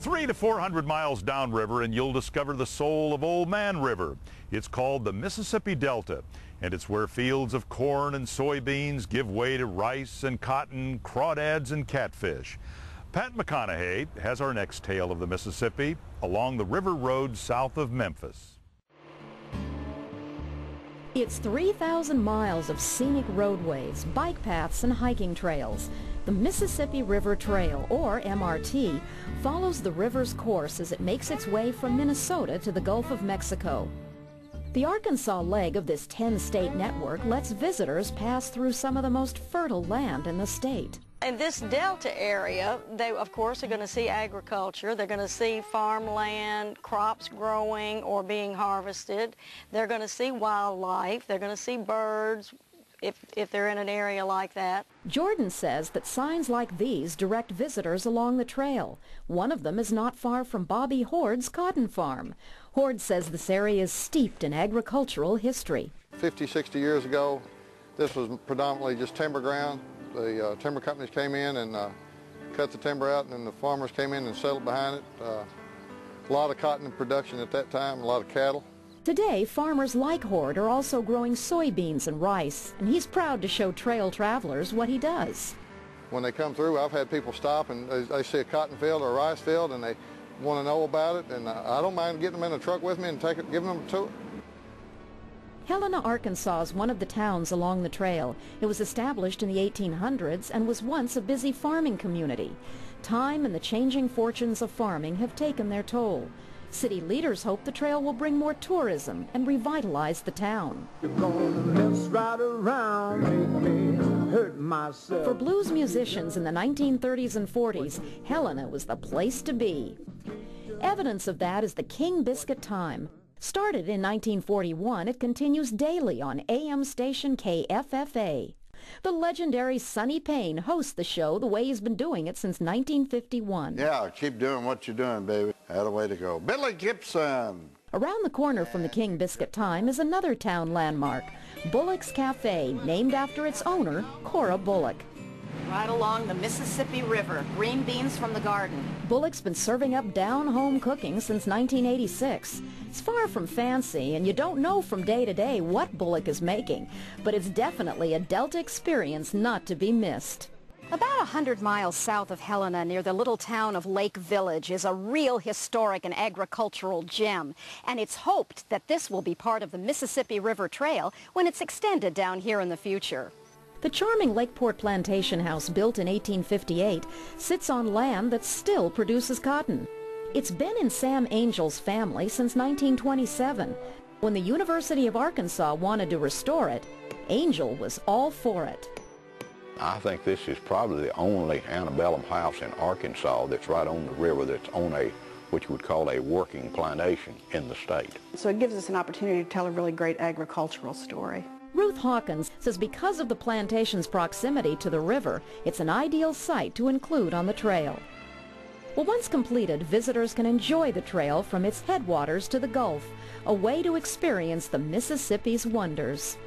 300 to 400 miles downriver and you'll discover the soul of Old Man River. It's called the Mississippi Delta, and it's where fields of corn and soybeans give way to rice and cotton, crawdads and catfish. Pat McConaughey has our next tale of the Mississippi along the river road south of Memphis. It's 3,000 miles of scenic roadways, bike paths, and hiking trails. The Mississippi River Trail, or MRT, follows the river's course as it makes its way from Minnesota to the Gulf of Mexico. The Arkansas leg of this 10-state network lets visitors pass through some of the most fertile land in the state. In this delta area, they of course are going to see agriculture. They're going to see farmland, crops growing or being harvested. They're going to see wildlife. They're going to see birds if they're in an area like that. Jordan says that signs like these direct visitors along the trail. One of them is not far from Bobby Hord's cotton farm. Hord says this area is steeped in agricultural history. 50, 60 years ago, this was predominantly just timber ground. The timber companies came in and cut the timber out, and then the farmers came in and settled behind it. A lot of cotton in production at that time, a lot of cattle. Today, farmers like Hord are also growing soybeans and rice, and he's proud to show trail travelers what he does. When they come through, I've had people stop and they see a cotton field or a rice field and they want to know about it, and I don't mind getting them in a truck with me and giving them a tour. Helena, Arkansas is one of the towns along the trail. It was established in the 1800s and was once a busy farming community. Time and the changing fortunes of farming have taken their toll. City leaders hope the trail will bring more tourism and revitalize the town. You're gonna mess right around, make me hurt myself. For blues musicians in the 1930s and 40s, Helena was the place to be. Evidence of that is the King Biscuit Time. Started in 1941, it continues daily on AM station KFFA. The legendary Sonny Payne hosts the show the way he's been doing it since 1951. Yeah, keep doing what you're doing, baby. Had a way to go. Billy Gibson! Around the corner from the King Biscuit Time is another town landmark, Bullock's Cafe, named after its owner, Cora Bullock. Right along the Mississippi River, green beans from the garden. Bullock's been serving up down-home cooking since 1986. It's far from fancy, and you don't know from day to day what Bullock is making, but it's definitely a Delta experience not to be missed. About 100 miles south of Helena, near the little town of Lake Village, is a real historic and agricultural gem, and it's hoped that this will be part of the Mississippi River Trail when it's extended down here in the future. The charming Lakeport Plantation House, built in 1858, sits on land that still produces cotton. It's been in Sam Angel's family since 1927. When the University of Arkansas wanted to restore it, Angel was all for it. I think this is probably the only antebellum house in Arkansas that's right on the river that's on what you would call a working plantation in the state. So it gives us an opportunity to tell a really great agricultural story. Ruth Hawkins says because of the plantation's proximity to the river, it's an ideal site to include on the trail. Well, once completed, visitors can enjoy the trail from its headwaters to the Gulf, a way to experience the Mississippi's wonders.